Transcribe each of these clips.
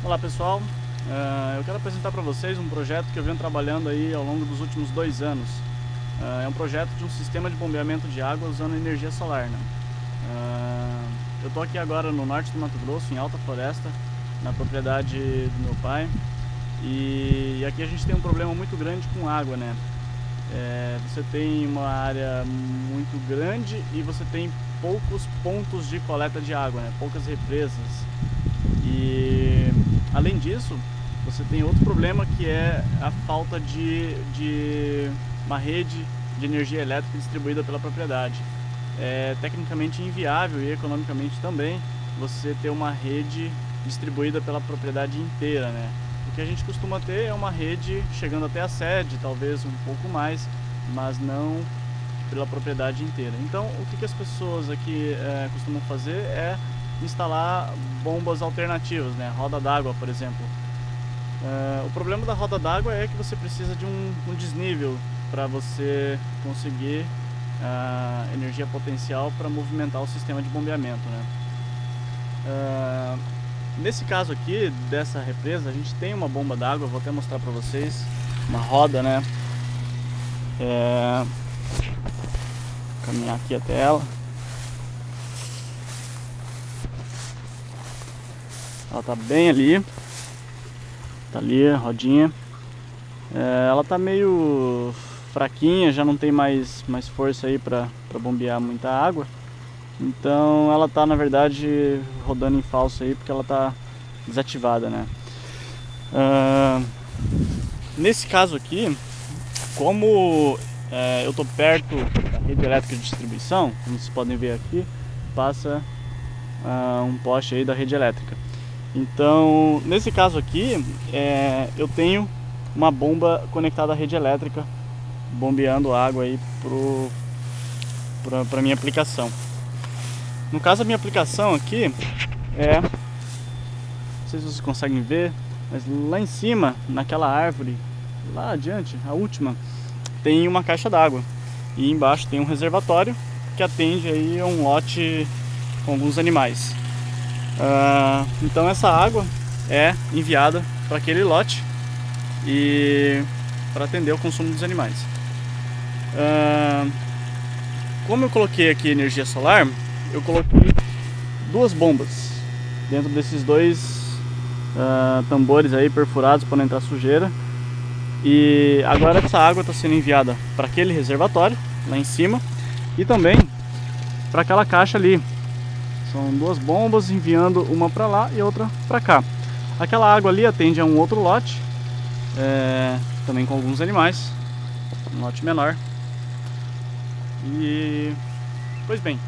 Olá pessoal, eu quero apresentar para vocês um projeto que eu venho trabalhando aí ao longo dos últimos 2 anos. É um projeto de um sistema de bombeamento de água usando energia solar, né? Eu estou aqui agora no norte do Mato Grosso, em Alta Floresta, na propriedade do meu pai, e aqui a gente tem um problema muito grande com água, né? Você tem uma área muito grande e você tem poucos pontos de coleta de água, né? Poucas represas. E além disso, você tem outro problema que é a falta de uma rede de energia elétrica distribuída pela propriedade. É tecnicamente inviável e economicamente também você ter uma rede distribuída pela propriedade inteira, né? O que a gente costuma ter é uma rede chegando até a sede, talvez um pouco mais, mas não pela propriedade inteira. Então, o que as pessoas aqui costumam fazer é instalar bombas alternativas, né? Roda d'água, por exemplo. O problema da roda d'água é que você precisa de um desnível para você conseguir energia potencial para movimentar o sistema de bombeamento, né? Nesse caso aqui, dessa represa, a gente tem uma bomba d'água, vou até mostrar para vocês, uma roda, né? Vou caminhar aqui até ela. Ela tá bem ali, tá ali a rodinha. Ela tá meio fraquinha, já não tem mais força aí para bombear muita água. Então ela tá, na verdade, rodando em falso aí porque ela tá desativada, né? Nesse caso aqui, como eu tô perto da rede elétrica de distribuição, como vocês podem ver aqui, passa um poste aí da rede elétrica. Então, nesse caso aqui, eu tenho uma bomba conectada à rede elétrica, bombeando água aí para minha aplicação. No caso, a minha aplicação aqui não sei se vocês conseguem ver, mas lá em cima, naquela árvore, lá adiante, a última, tem uma caixa d'água. E embaixo tem um reservatório que atende aí a um lote com alguns animais. Então essa água é enviada para aquele lote e para atender o consumo dos animais. Como eu coloquei aqui energia solar, eu coloquei 2 bombas dentro desses 2 tambores aí perfurados para não entrar sujeira. E agora essa água está sendo enviada para aquele reservatório lá em cima e também para aquela caixa ali. São 2 bombas enviando uma para lá e outra para cá. Aquela água ali atende a um outro lote, também com alguns animais, um lote menor. E pois bem,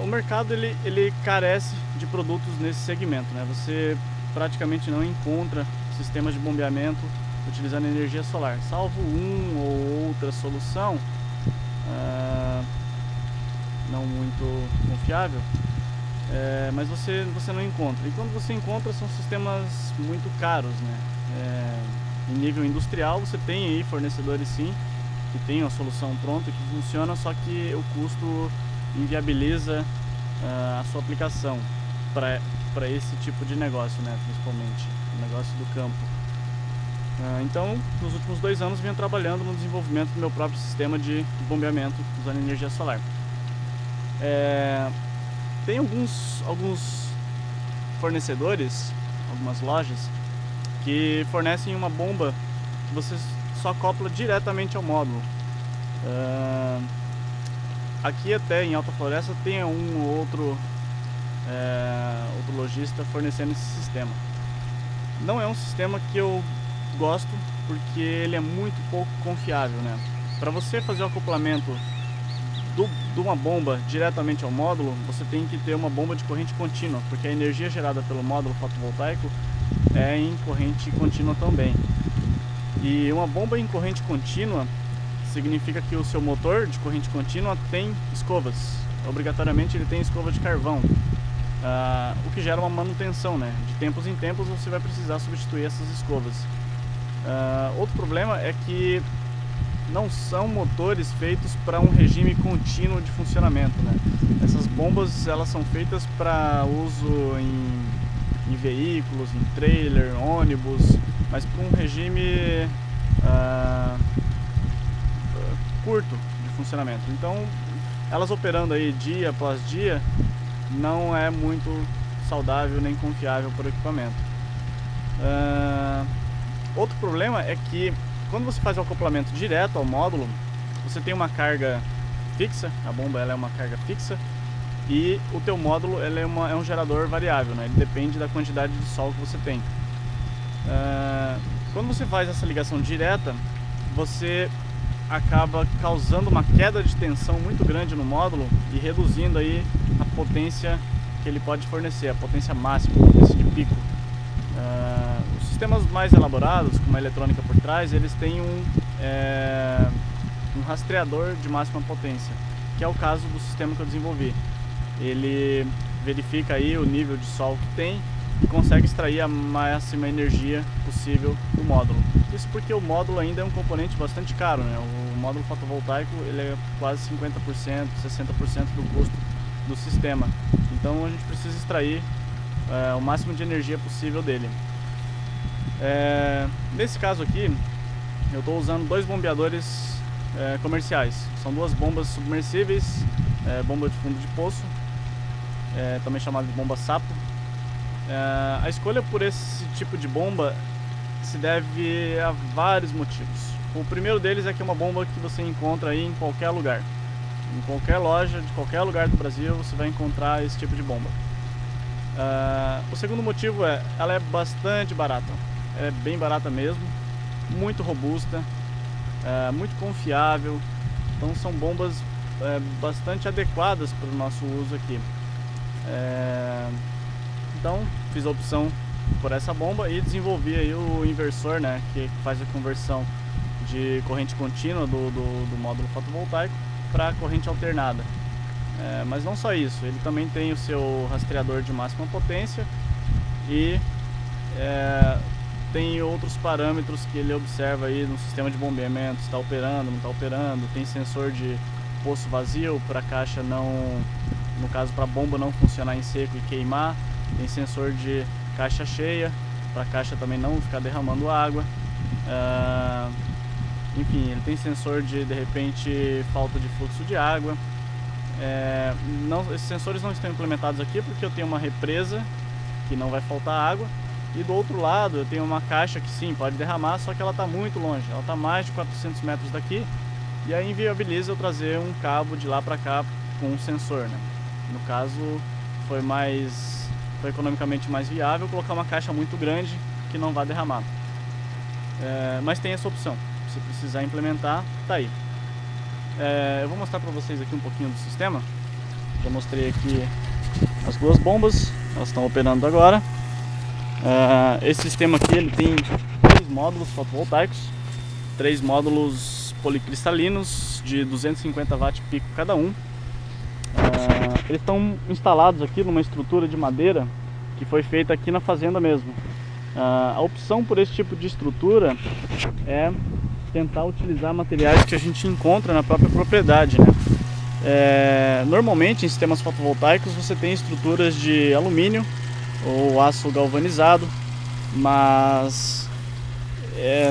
o mercado ele carece de produtos nesse segmento, né? Você praticamente não encontra sistemas de bombeamento utilizando energia solar, salvo ou outra solução não muito confiável. Mas você não encontra. E quando você encontra, são sistemas muito caros, né? Em nível industrial, você tem aí fornecedores sim, que tem uma solução pronta, que funciona, só que o custo inviabiliza a sua aplicação para esse tipo de negócio, né? Principalmente o negócio do campo. Então, nos últimos 2 anos, venho trabalhando no desenvolvimento do meu próprio sistema de bombeamento usando energia solar. Tem alguns fornecedores, algumas lojas, que fornecem uma bomba que você só acopla diretamente ao módulo. Aqui até em Alta Floresta tem um ou outro lojista fornecendo esse sistema. Não é um sistema que eu gosto porque ele é muito pouco confiável, né? Para você fazer o acoplamento de uma bomba diretamente ao módulo, você tem que ter uma bomba de corrente contínua, porque a energia gerada pelo módulo fotovoltaico é em corrente contínua também. E uma bomba em corrente contínua significa que o seu motor de corrente contínua tem escovas. Obrigatoriamente ele tem escova de carvão, o que gera uma manutenção, né? De tempos em tempos você vai precisar substituir essas escovas. Outro problema é que não são motores feitos para um regime contínuo de funcionamento, né? Essas bombas elas são feitas para uso em em veículos, em trailer, ônibus, mas para um regime curto de funcionamento. Então, elas operando aí dia após dia não é muito saudável nem confiável para o equipamento. Outro problema é que quando você faz o acoplamento direto ao módulo, você tem uma carga fixa, a bomba ela é uma carga fixa, e o teu módulo ele é um gerador variável, né? Ele depende da quantidade de sol que você tem. Quando você faz essa ligação direta, você acaba causando uma queda de tensão muito grande no módulo e reduzindo aí a potência que ele pode fornecer, a potência máxima, a potência de pico. Os sistemas mais elaborados, com uma eletrônica por trás, eles têm um rastreador de máxima potência, que é o caso do sistema que eu desenvolvi. Ele verifica aí o nível de sol que tem e consegue extrair a máxima energia possível do módulo. Isso porque o módulo ainda é um componente bastante caro, né? O módulo fotovoltaico ele é quase 50%, 60% do custo do sistema. Então a gente precisa extrair o máximo de energia possível dele. Nesse caso aqui, eu estou usando dois bombeadores comerciais. São duas bombas submersíveis, bomba de fundo de poço, também chamada de bomba sapo. A escolha por esse tipo de bomba se deve a vários motivos. O primeiro deles é que é uma bomba que você encontra aí em qualquer lugar. Em qualquer loja, de qualquer lugar do Brasil, você vai encontrar esse tipo de bomba. O segundo motivo é ela é bastante barata. É bem barata mesmo, muito robusta, muito confiável. Então são bombas bastante adequadas para o nosso uso aqui. Então fiz a opção por essa bomba e desenvolvi aí o inversor, né, que faz a conversão de corrente contínua do módulo fotovoltaico para corrente alternada. Mas não só isso, ele também tem o seu rastreador de máxima potência e tem outros parâmetros que ele observa aí no sistema de bombeamento, se está operando, não está operando. Tem sensor de poço vazio para a caixa não, no caso para a bomba não funcionar em seco e queimar. Tem sensor de caixa cheia para a caixa também não ficar derramando água. Enfim, ele tem sensor de repente falta de fluxo de água. Esses sensores não estão implementados aqui porque eu tenho uma represa que não vai faltar água, e do outro lado eu tenho uma caixa que sim, pode derramar, só que ela está muito longe, ela está mais de 400 metros daqui, e aí inviabiliza eu trazer um cabo de lá para cá com um sensor, né? No caso foi economicamente mais viável colocar uma caixa muito grande que não vai derramar. Mas tem essa opção, se precisar implementar, tá aí. Eu vou mostrar para vocês aqui um pouquinho do sistema. Já mostrei aqui as duas bombas, elas estão operando agora. Esse sistema aqui ele tem 3 módulos fotovoltaicos, 3 módulos policristalinos de 250 watt pico cada um. Eles estão instalados aqui numa estrutura de madeira que foi feita aqui na fazenda mesmo. A opção por esse tipo de estrutura é tentar utilizar materiais que a gente encontra na própria propriedade, né? Normalmente em sistemas fotovoltaicos você tem estruturas de alumínio ou aço galvanizado, mas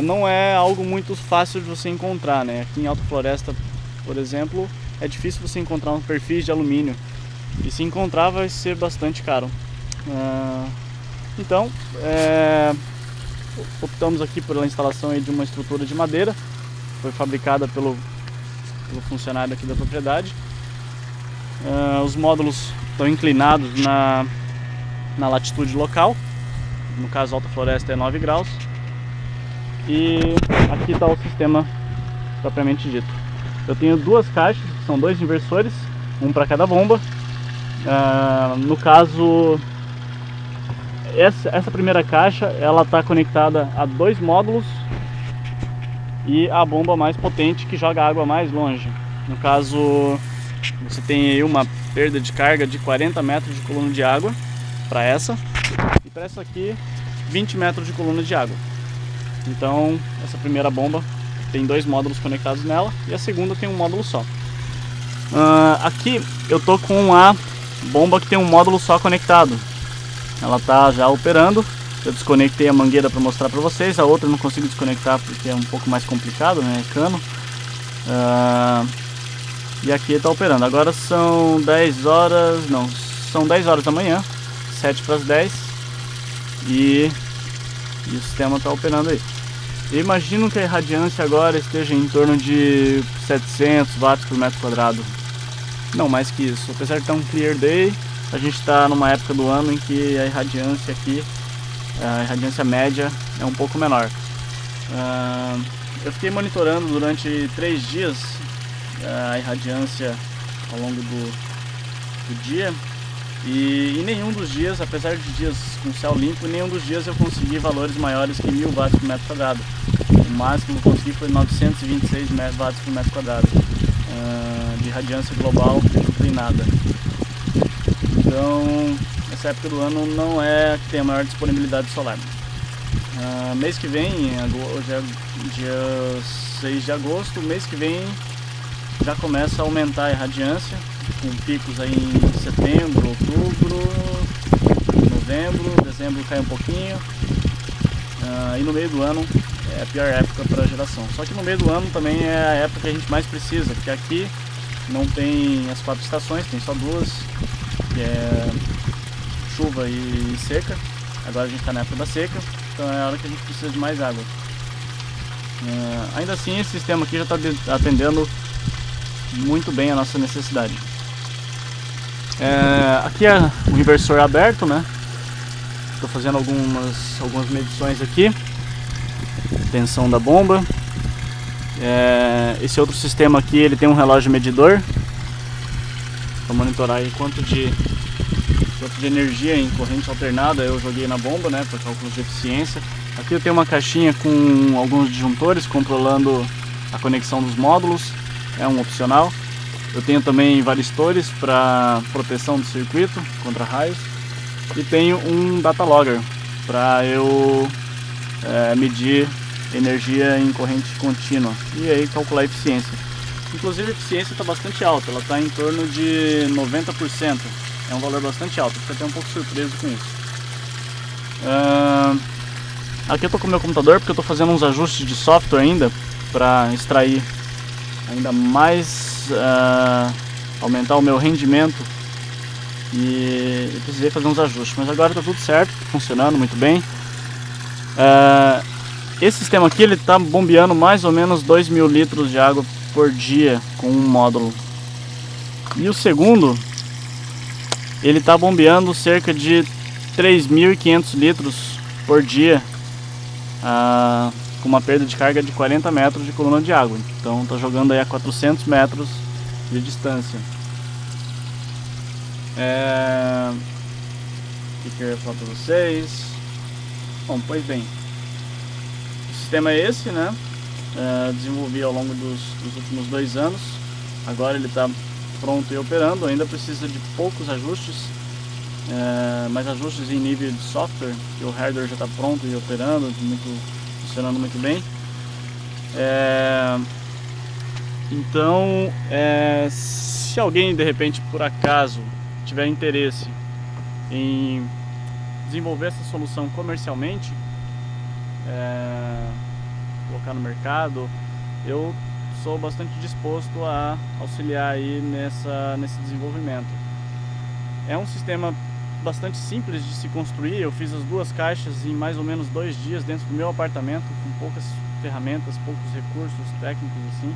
não é algo muito fácil de você encontrar, né? Aqui em Alta Floresta, por exemplo, é difícil você encontrar um perfil de alumínio, e se encontrar vai ser bastante caro. Então optamos aqui pela instalação aí de uma estrutura de madeira, foi fabricada pelo funcionário aqui da propriedade. Os módulos estão inclinados na latitude local, no caso Alta Floresta é 9 graus, e aqui está o sistema propriamente dito. Eu tenho duas caixas, que são 2 inversores, um para cada bomba. No caso, essa primeira caixa ela está conectada a 2 módulos e a bomba mais potente que joga água mais longe. No caso, você tem aí uma perda de carga de 40 metros de coluna de água para essa, e para essa aqui 20 metros de coluna de água. Então essa primeira bomba tem 2 módulos conectados nela e a segunda tem um módulo só. Aqui eu tô com a bomba que tem um módulo só conectado. ela tá já operando. Eu desconectei a mangueira para mostrar para vocês, a outra eu não consigo desconectar porque é um pouco mais complicado, né, é cano. E aqui está operando. Agora são 10 horas, não, são 10 horas da manhã, 7 para as 10, e o sistema está operando aí. Eu imagino que a irradiância agora esteja em torno de 700 watts por metro quadrado, não mais que isso. Apesar de estar um clear day, a gente está numa época do ano em que a irradiância aqui, a irradiância média é um pouco menor. Eu fiquei monitorando durante 3 dias a irradiância ao longo do dia, e em nenhum dos dias, apesar de dias com céu limpo, em nenhum dos dias eu consegui valores maiores que 1000 watts por metro quadrado. O máximo que eu consegui foi 926 watts por metro quadrado de irradiância global inclinada. Então, essa época do ano não é a que tem a maior disponibilidade solar. Mês que vem, hoje é dia 6 de agosto, mês que vem já começa a aumentar a irradiância, com picos aí em setembro, outubro, novembro, dezembro cai um pouquinho, e no meio do ano é a pior época para a geração. Só que no meio do ano também é a época que a gente mais precisa, porque aqui não tem as 4 estações, tem só 2, que é chuva e seca. Agora a gente está na época da seca, então é a hora que a gente precisa de mais água. Ainda assim, esse sistema aqui já está atendendo muito bem a nossa necessidade. Aqui é o inversor aberto, né? Estou fazendo algumas medições aqui. Tensão da bomba. Esse outro sistema aqui, ele tem um relógio medidor para monitorar aí quanto de energia em corrente alternada eu joguei na bomba, né, para cálculos de eficiência. Aqui eu tenho uma caixinha com alguns disjuntores controlando a conexão dos módulos, é um opcional. Eu tenho também varistores para proteção do circuito contra raios, e tenho um data logger para eu medir energia em corrente contínua e aí calcular a eficiência. Inclusive a eficiência está bastante alta, ela está em torno de 90%. É um valor bastante alto, fico até um pouco surpreso com isso. Aqui eu estou com o meu computador porque eu estou fazendo uns ajustes de software ainda para extrair ainda mais, aumentar o meu rendimento, e eu precisei fazer uns ajustes, mas agora está tudo certo, funcionando muito bem. Esse sistema aqui ele está bombeando mais ou menos 2.000 litros de água por dia com um módulo, e o segundo ele está bombeando cerca de 3.500 litros por dia, com uma perda de carga de 40 metros de coluna de água. Então está jogando aí a 400 metros de distância. O que eu ia falar para vocês? Bom, pois bem, o sistema é esse, né? Desenvolvi ao longo dos últimos 2 anos. Agora ele está pronto e operando, ainda precisa de poucos ajustes, mas ajustes em nível de software, que o hardware já está pronto e operando, funcionando muito bem. Então, se alguém de repente por acaso tiver interesse em desenvolver essa solução comercialmente, colocar no mercado, eu sou bastante disposto a auxiliar aí nesse desenvolvimento. É um sistema bastante simples de se construir. Eu fiz as 2 caixas em mais ou menos 2 dias dentro do meu apartamento, com poucas ferramentas, poucos recursos técnicos assim.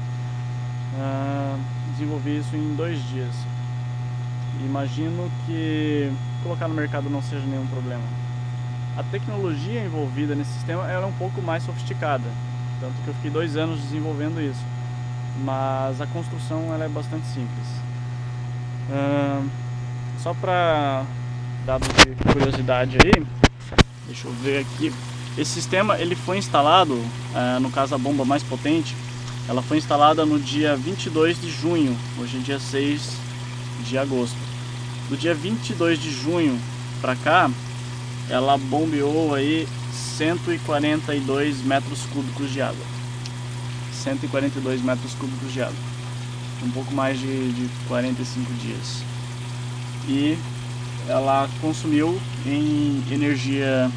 Desenvolvi isso em 2 dias. Imagino que colocar no mercado não seja nenhum problema. A tecnologia envolvida nesse sistema é um pouco mais sofisticada, tanto que eu fiquei 2 anos desenvolvendo isso, mas a construção ela é bastante simples. Só para dados de curiosidade aí, deixa eu ver aqui. Esse sistema ele foi instalado, no caso a bomba mais potente, ela foi instalada no dia 22 de junho, hoje é dia 6 de agosto. Do dia 22 de junho para cá, ela bombeou aí 142 metros cúbicos de água. 142 metros cúbicos de água. Um pouco mais de 45 dias. E ela consumiu em energia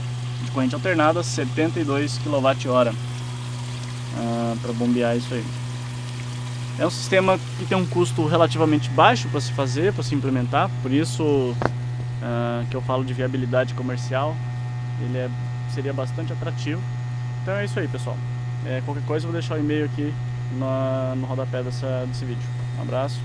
de corrente alternada 72 kWh para bombear isso aí. É um sistema que tem um custo relativamente baixo para se fazer, para se implementar, por isso que eu falo de viabilidade comercial. Ele seria bastante atrativo. Então é isso aí, pessoal. Qualquer coisa eu vou deixar o e-mail aqui no rodapé desse vídeo. Um abraço.